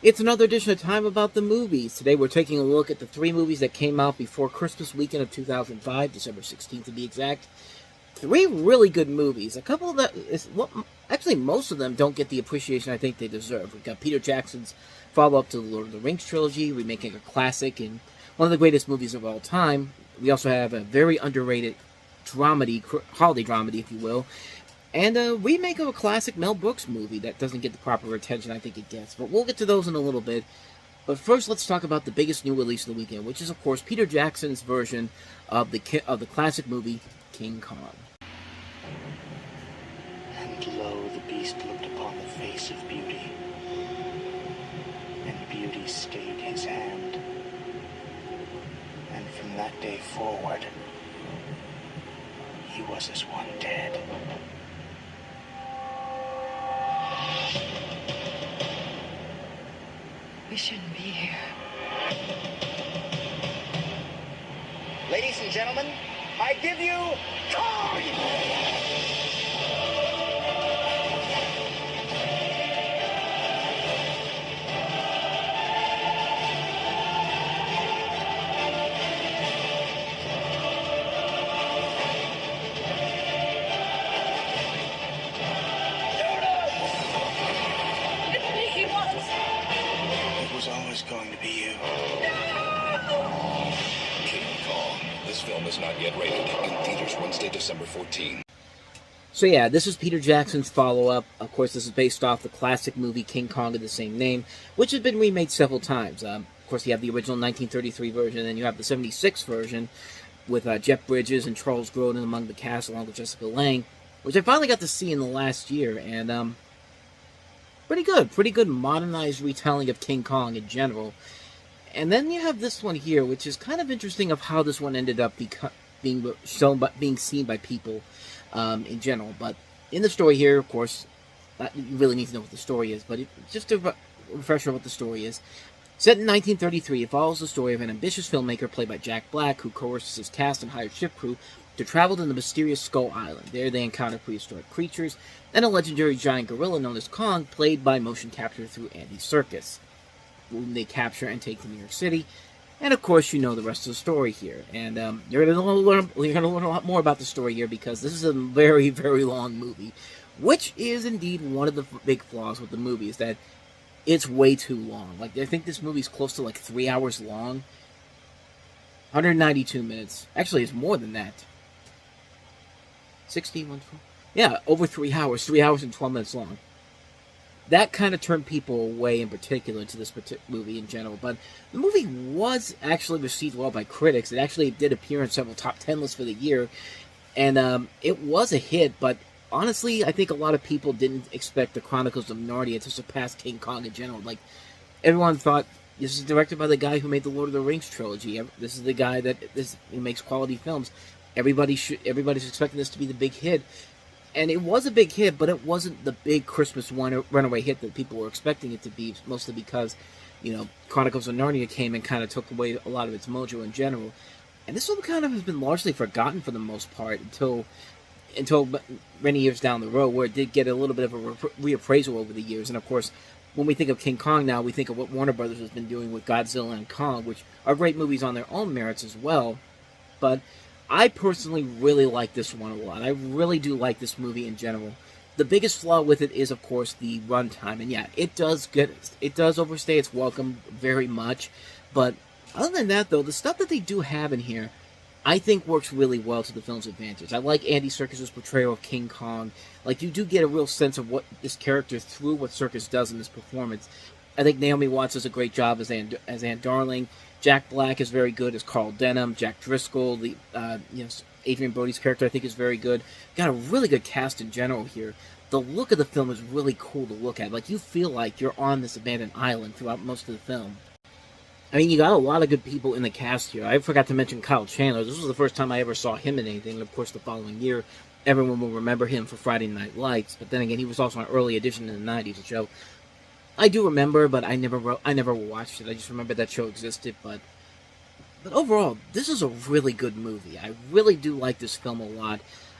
It's another edition of Time About the Movies. Today we're taking a look at the 3 movies that came out before Christmas weekend of 2005, December 16th to be exact. 3 really good movies. A couple of them, actually most of them don't get the appreciation I think they deserve. We've got Peter Jackson's follow-up to the Lord of the Rings trilogy, remaking a classic and one of the greatest movies of all time. We also have a very underrated dramedy, holiday dramedy, if you will, and a remake of a classic Mel Brooks movie that doesn't get the proper attention I think it gets. But we'll get to those in a little bit. But first, let's talk about the biggest new release of the weekend, which is, of course, Peter Jackson's version of the classic movie King Kong. And lo, the beast looked upon the face of beauty, and beauty stayed his hand. And from that day forward, he was as one dead. We shouldn't be here. Ladies and gentlemen, I give you Kong! Always going to be you. King Kong. This film is not yet rated. In theaters Wednesday, December 14. So yeah, this is Peter Jackson's follow-up. Of course, this is based off the classic movie King Kong of the same name, which has been remade several times. Of course, you have the original 1933 version, and you have the 76 version with Jeff Bridges and Charles Grodin among the cast, along with Jessica Lange, which I finally got to see in the last year, and pretty good modernized retelling of King Kong in general. And then you have this one here, which is kind of interesting of how this one ended up being seen by people in general. But in the story here, of course, you really need to know what the story is, but just a refresher of what the story is. Set in 1933, it follows the story of an ambitious filmmaker played by Jack Black, who coerces his cast and hired ship crew to travel to the mysterious Skull Island. There they encounter prehistoric creatures and a legendary giant gorilla known as Kong, played by motion capture through Andy Serkis, whom they capture and take to New York City. And of course, you know the rest of the story here. And you're going to learn a lot more about the story here because this is a very, very long movie, which is indeed one of the big flaws with the movie, is that it's way too long. Like, I think this movie's close to like 3 hours long. 192 minutes. Actually, it's more than that. 61, yeah, over 3 hours. 3 hours and 12 minutes long. That kind of turned people away, in particular, to this movie in general. But the movie was actually received well by critics. It actually did appear in several top 10 lists for the year. And it was a hit, but honestly, I think a lot of people didn't expect the Chronicles of Narnia to surpass King Kong in general. Like, everyone thought, this is directed by the guy who made the Lord of the Rings trilogy. This is the guy who makes quality films. Everybody's expecting this to be the big hit. And it was a big hit, but it wasn't the big Christmas runaway hit that people were expecting it to be, mostly because, Chronicles of Narnia came and kind of took away a lot of its mojo in general. And this one kind of has been largely forgotten for the most part until many years down the road, where it did get a little bit of a reappraisal over the years. And of course, when we think of King Kong now, we think of what Warner Brothers has been doing with Godzilla and Kong, which are great movies on their own merits as well. But I personally really like this one a lot. I really do like this movie in general. The biggest flaw with it is, of course, the runtime. And yeah, it does overstay its welcome very much. But other than that, though, the stuff that they do have in here, I think works really well to the film's advantage. I like Andy Serkis' portrayal of King Kong. Like, you do get a real sense of what this character, through what Serkis does in this performance. I think Naomi Watts does a great job as Anne Darling. Jack Black is very good as Carl Denham. Jack Driscoll, Adrian Brody's character, I think is very good. Got a really good cast in general here. The look of the film is really cool to look at. Like, you feel like you're on this abandoned island throughout most of the film. I mean, you got a lot of good people in the cast here. I forgot to mention Kyle Chandler. This was the first time I ever saw him in anything. And of course, the following year, everyone will remember him for Friday Night Lights. But then again, he was also an early addition in the 90s, a show I do remember, but I never watched it. I just remember that show existed. But overall, this is a really good movie. I really do like this film a lot.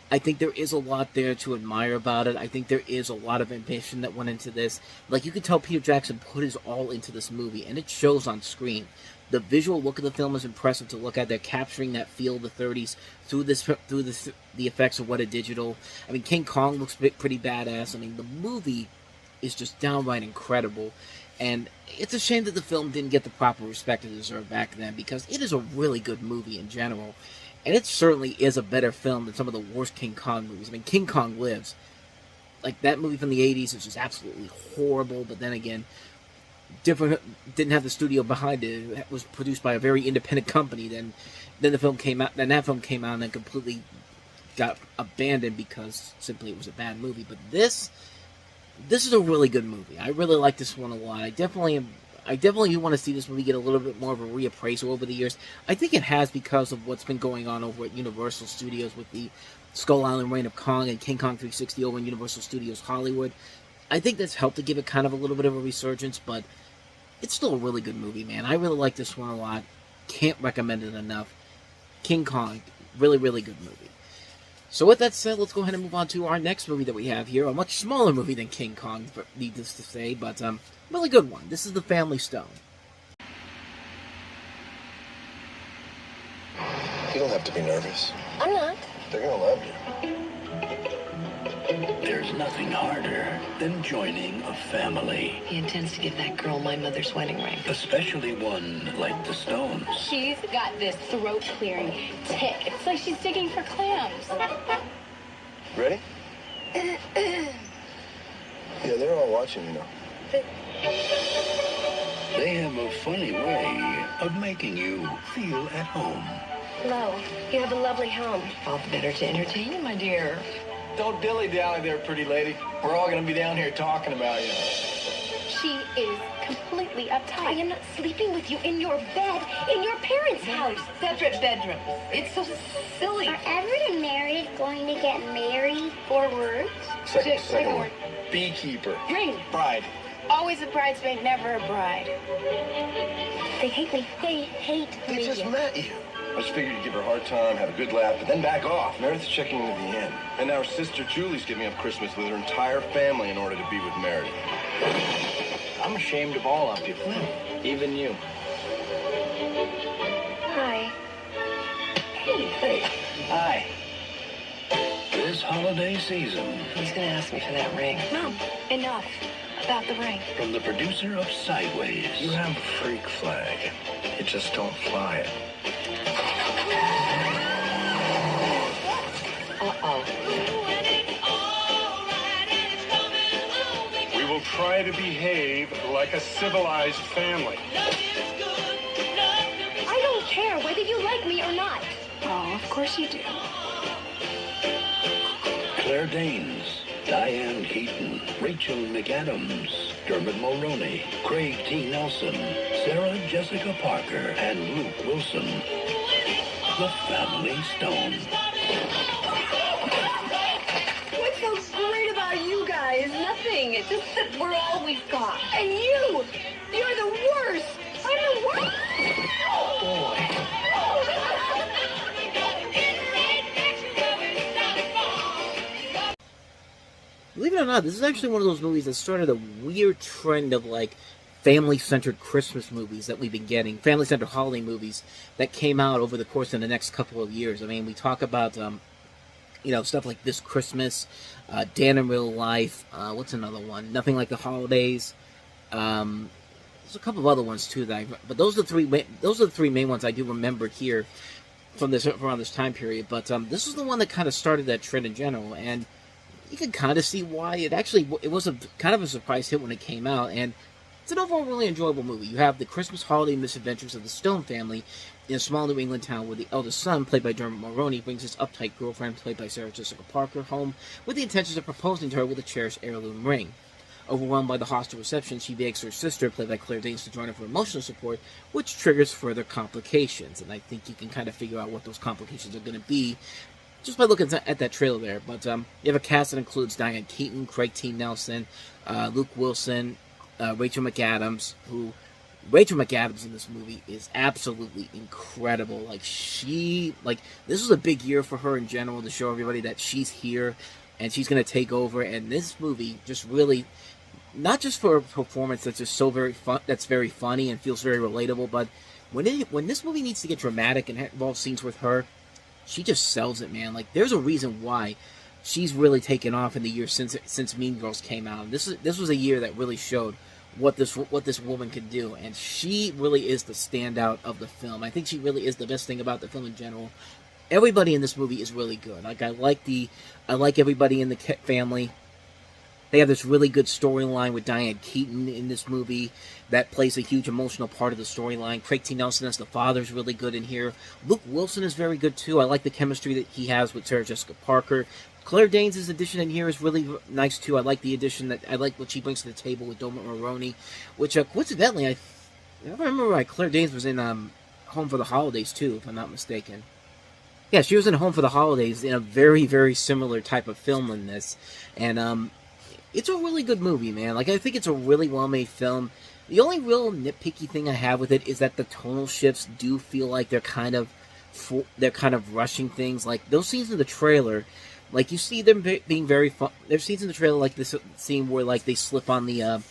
I think there is a lot there to admire about it. I think there is a lot of ambition that went into this. Like, you could tell Peter Jackson put his all into this movie, and it shows on screen. The visual look of the film is impressive to look at. They're capturing that feel of the 30s through the effects of what a digital. I mean, King Kong looks pretty badass. I mean, the movie is just downright incredible. And it's a shame that the film didn't get the proper respect it deserved back then, because it is a really good movie in general. And it certainly is a better film than some of the worst King Kong movies. I mean, King Kong Lives. Like, that movie from the 80s is just absolutely horrible, but then again, didn't have the studio behind it. It was produced by a very independent company. Then the film came out. Then that film came out and then completely got abandoned because simply it was a bad movie. But this is a really good movie. I really like this one a lot. I definitely want to see this movie get a little bit more of a reappraisal over the years. I think it has, because of what's been going on over at Universal Studios with the Skull Island Reign of Kong and King Kong 360 over in Universal Studios Hollywood. I think that's helped to give it kind of a little bit of a resurgence, but it's still a really good movie, man. I really like this one a lot. Can't recommend it enough. King Kong, really, really good movie. So with that said, let's go ahead and move on to our next movie that we have here. A much smaller movie than King Kong, needless to say, but really good one. This is The Family Stone. You don't have to be nervous. I'm not. They're gonna love you. There's nothing harder than joining a family, He intends to give that girl my mother's wedding ring. especially one like the Stones. She's got this throat-clearing tick. It's like she's digging for clams. Ready? Yeah, they're all watching, you know. They have a funny way of making you feel at home. Lo, you have a lovely home. All the better to entertain you, my dear. Don't dilly-dally there, pretty lady. We're all gonna be down here talking about you. She is completely I uptight. am not sleeping with you in your bed, in your parents' house. Separate bedrooms. It's so silly. Are Everett and Meredith going to get married? 4 words? Second one. Beekeeper. Ring. Bride. Always a bridesmaid, never a bride. They hate me. They hate They me. just met you. I just figured you'd give her a hard time, have a good laugh, but then back off. Meredith's checking into the inn. And now her sister Julie's giving up Christmas with her entire family in order to be with Meredith. I'm ashamed of all of you. Even you. Hi. Hey. Hi. This holiday season, He's gonna ask me for that ring. Mom, enough about the ring. from the producer of Sideways, You have a freak flag. You just don't fly it. Uh-oh. We will try to behave like a civilized family. I don't care whether you like me or not. Oh, of course you do. Claire Danes, Diane Keaton, Rachel McAdams, Dermot Mulroney, Craig T. Nelson, Sarah Jessica Parker, and Luke Wilson. The Family Stone. What's so great about you guys? Nothing. It's just that we're all we've got. And you're the worst. I'm the worst. Believe it or not, this is actually one of those movies that started a weird trend of, like, family-centered Christmas movies that we've been getting, family-centered holiday movies that came out over the course of the next couple of years. I mean, we talk about, stuff like This Christmas, Dan in Real Life, what's another one? Nothing Like the Holidays. There's a couple of other ones, too, but those are the three main ones I do remember here from around this time period. But this is the one that kind of started that trend in general, and you can kind of see why. It was kind of a surprise hit when it came out, and it's an overall really enjoyable movie. You have the Christmas holiday misadventures of the Stone family in a small New England town where the eldest son, played by Dermot Mulroney, brings his uptight girlfriend, played by Sarah Jessica Parker, home with the intentions of proposing to her with a cherished heirloom ring. Overwhelmed by the hostile reception, she begs her sister, played by Claire Danes, to join her for emotional support, which triggers further complications. And I think you can kind of figure out what those complications are going to be just by looking at that trailer there. But you have a cast that includes Diane Keaton, Craig T. Nelson, Luke Wilson, Rachel McAdams, who Rachel McAdams in this movie is absolutely incredible. Like, this was a big year for her in general to show everybody that she's here and she's going to take over. And this movie just really, not just for a performance that's just so very fun, that's very funny and feels very relatable, but when this movie needs to get dramatic and involve scenes with her, she just sells it, man. Like, there's a reason why she's really taken off in the years since Mean Girls came out. This was a year that really showed what this woman can do, and she really is the standout of the film. I think she really is the best thing about the film in general. Everybody in this movie is really good. Like, I like everybody in the family. They have this really good storyline with Diane Keaton in this movie that plays a huge emotional part of the storyline. Craig T. Nelson as the father is really good in here. Luke Wilson is very good too. I like the chemistry that he has with Sarah Jessica Parker. Claire Danes' addition in here is really nice too. I like the addition I like what she brings to the table with Dermot Mulroney, which coincidentally, I remember right, Claire Danes was in Home for the Holidays too, if I'm not mistaken. Yeah, she was in Home for the Holidays in a very, very similar type of film in this, and it's a really good movie, man. Like, I think it's a really well-made film. The only real nitpicky thing I have with it is that the tonal shifts do feel like they're kind of rushing things. Like, those scenes in the trailer, like, you see them being very fun. There's scenes in the trailer, like this scene where, like, they slip on the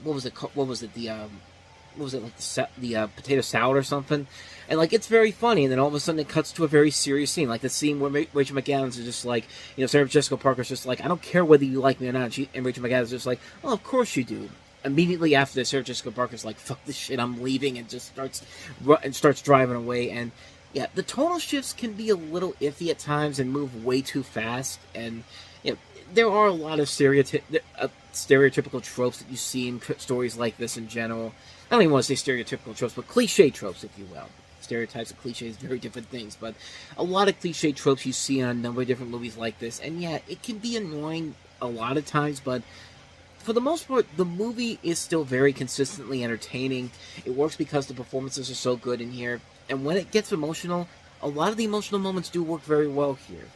what was it like the potato salad or something, and like, it's very funny, and then all of a sudden it cuts to a very serious scene, like the scene where Rachel McAdams is just like, Sarah Jessica Parker's just like, I don't care whether you like me or not, and Rachel McAdams is just like, oh, of course you do. Immediately after this, Sarah Jessica Parker's like, fuck this shit, I'm leaving, and just starts driving away. And yeah, the tonal shifts can be a little iffy at times and move way too fast, and there are a lot of stereotypical tropes that you see in stories like this in general. I don't even want to say stereotypical tropes, but cliche tropes, if you will. Stereotypes and cliches, very different things, but a lot of cliche tropes you see in a number of different movies like this, and yeah, it can be annoying a lot of times, but for the most part, the movie is still very consistently entertaining. It works because the performances are so good in here, and when it gets emotional, a lot of the emotional moments do work very well here.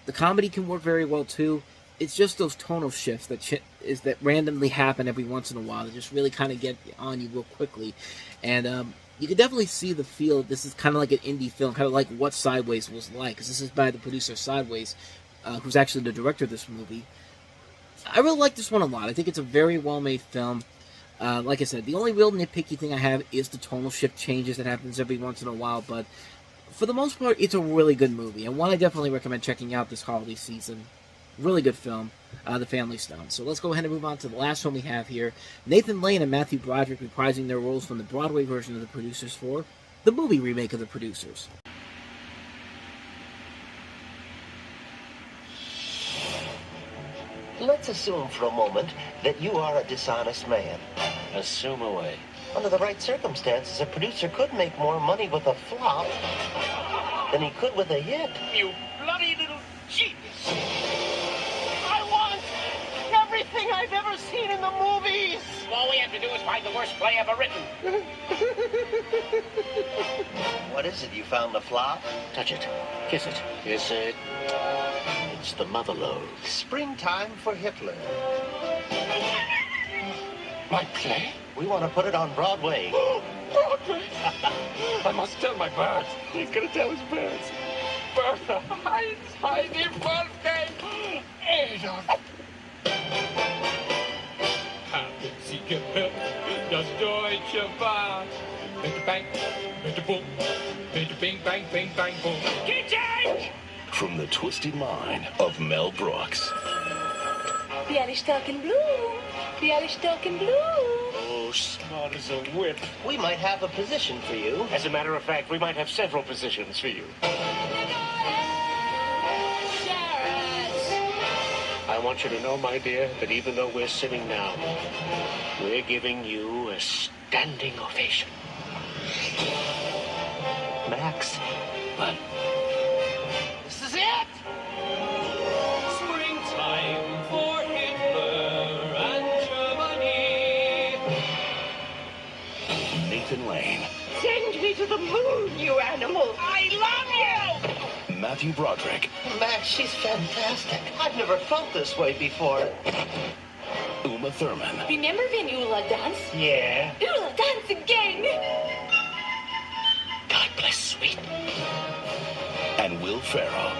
The comedy can work very well too. It's just those tonal shifts that randomly happen every once in a while that just really kind of get on you real quickly. And you can definitely see the feel. This is kind of like an indie film, kind of like what Sideways was like, because this is by the producer Sideways, who's actually the director of this movie. I really like this one a lot. I think it's a very well-made film. Like I said, the only real nitpicky thing I have is the tonal shift changes that happens every once in a while, but for the most part, it's a really good movie, and one I definitely recommend checking out this holiday season. Really good film, The Family Stone. So let's go ahead and move on to the last one we have here. Nathan Lane and Matthew Broderick reprising their roles from the Broadway version of The Producers for the movie remake of The Producers. Let's assume for a moment that you are a dishonest man. Assume away. Under the right circumstances, a producer could make more money with a flop than he could with a hit. You bloody little genius! I want everything I've ever seen in the movies! All we have to do is find the worst play ever written. What is it? You found the flop? Touch it. Kiss it. Kiss it. It's the mother lode. Springtime for Hitler. My play? We want to put it on Broadway. Broadway! I must tell my birds. He's going to tell his birds. Bertha, Heidi, Wolfgang, Adolf. Haben Sie gehört, das deutsche Bahn? Bitte bang, bitte boom, bitte bing, bang, bing, bang, boom. Kitchen! From the twisted mind of Mel Brooks. Bialystok in blue. Bialystok in blue. Oh, smart as a whip. We might have a position for you. As a matter of fact, we might have several positions for you. I want you to know, my dear, that even though we're sitting down, we're giving you a standing ovation. Max. What? This is it! Springtime for Hitler and Germany. Nathan Lane. Send me to the moon, you animal! I love you! Matthew Broderick. Max, she's fantastic. I've never felt this way before. Uma Thurman. Remember when Ula dance? Yeah. Ula dance again! God bless sweet. And Will Ferrell.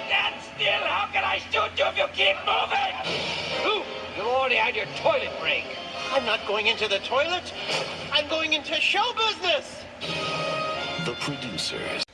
Stand still! How can I shoot you if you keep moving? Ooh, you already had your toilet break. I'm not going into the toilet. I'm going into show business. The producers.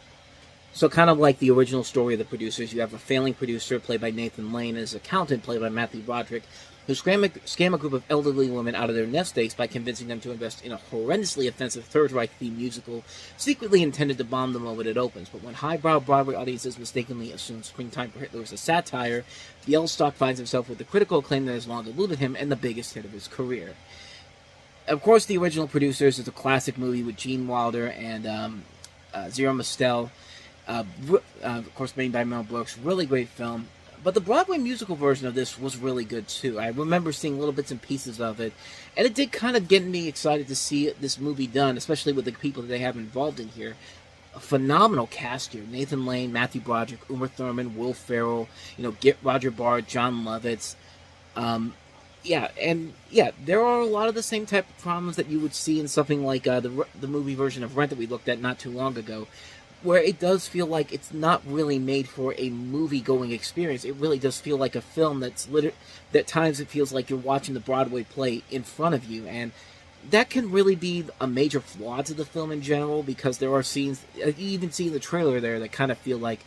So kind of like the original story of the producers, you have a failing producer played by Nathan Lane and his accountant played by Matthew Broderick, who scam a group of elderly women out of their nest eggs by convincing them to invest in a horrendously offensive Third Reich-themed musical, secretly intended to bomb the moment it opens. But when highbrow Broadway audiences mistakenly assume Springtime for Hitler is a satire, Bielstock finds himself with the critical acclaim that has long eluded him and the biggest hit of his career. Of course, the original producers is a classic movie with Gene Wilder and Zero Mostel. Of course, made by Mel Brooks. Really great film. But the Broadway musical version of this was really good, too. I remember seeing little bits and pieces of it. And it did kind of get me excited to see this movie done, especially with the people that they have involved in here. A phenomenal cast here. Nathan Lane, Matthew Broderick, Uma Thurman, Will Ferrell, Roger Bard, John Lovitz. There are a lot of the same type of problems that you would see in something like the movie version of Rent that we looked at not too long ago, where it does feel like it's not really made for a movie-going experience. It really does feel like a film that at times it feels like you're watching the Broadway play in front of you, and that can really be a major flaw to the film in general, because there are scenes, you even see in the trailer there, that kind of feel like,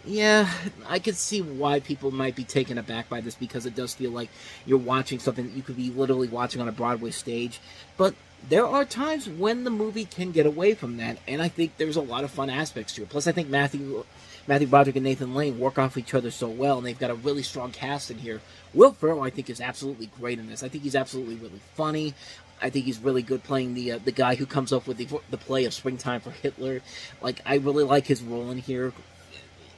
yeah, I could see why people might be taken aback by this, because it does feel like you're watching something that you could be literally watching on a Broadway stage. But there are times when the movie can get away from that, and I think there's a lot of fun aspects to it. Plus, I think Matthew Broderick and Nathan Lane work off each other so well, and they've got a really strong cast in here. Will Ferrell, I think, is absolutely great in this. I think he's absolutely really funny. I think he's really good playing the guy who comes up with the play of Springtime for Hitler. Like, I really like his role in here.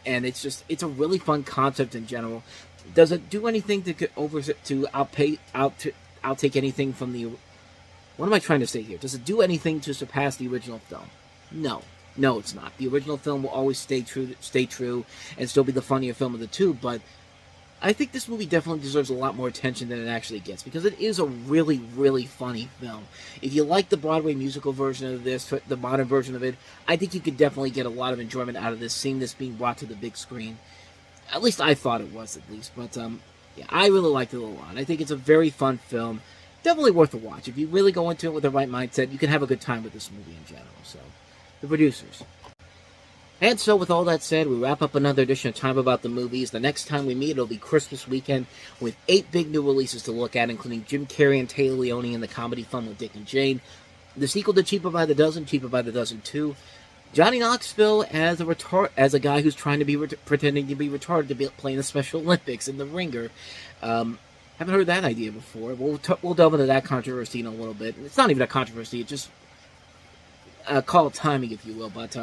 And it's a really fun concept in general. Does it do anything to outtake anything from the? What am I trying to say here? Does it do anything to surpass the original film? No, it's not. The original film will always stay true, and still be the funnier film of the two. But I think this movie definitely deserves a lot more attention than it actually gets, because it is a really, really funny film. If you like the Broadway musical version of this, the modern version of it, I think you could definitely get a lot of enjoyment out of this, seeing this being brought to the big screen. At least I thought it was, at least. But, I really liked it a lot. I think it's a very fun film. Definitely worth a watch. If you really go into it with the right mindset, you can have a good time with this movie in general. So, the producers. And so, with all that said, we wrap up another edition of Time About the Movies. The next time we meet, it'll be Christmas weekend with 8 big new releases to look at, including Jim Carrey and Taylor Leone in the comedy film with Dick and Jane, the sequel to Cheaper by the Dozen 2, Johnny Knoxville as a guy who's trying to be pretending to be retarded to be playing the Special Olympics in The Ringer. Haven't heard that idea before. We'll delve into that controversy in a little bit. It's not even a controversy. It's just call it timing, if you will. But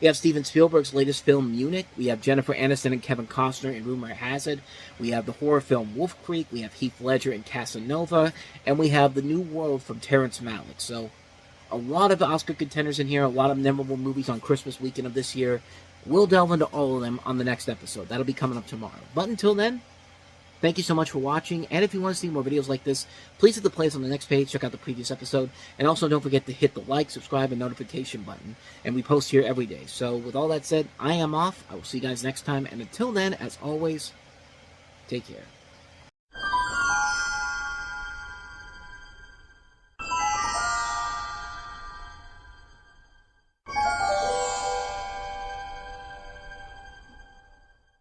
we have Steven Spielberg's latest film, Munich. We have Jennifer Aniston and Kevin Costner in Rumor Has It. We have the horror film Wolf Creek. We have Heath Ledger in Casanova. And we have The New World from Terrence Malick. So, a lot of Oscar contenders in here. A lot of memorable movies on Christmas weekend of this year. We'll delve into all of them on the next episode. That'll be coming up tomorrow. But until then, thank you so much for watching, and if you want to see more videos like this, please hit the playlist on the next page, check out the previous episode, and also don't forget to hit the like, subscribe, and notification button, and we post here every day. So, with all that said, I am off. I will see you guys next time, and until then, as always, take care.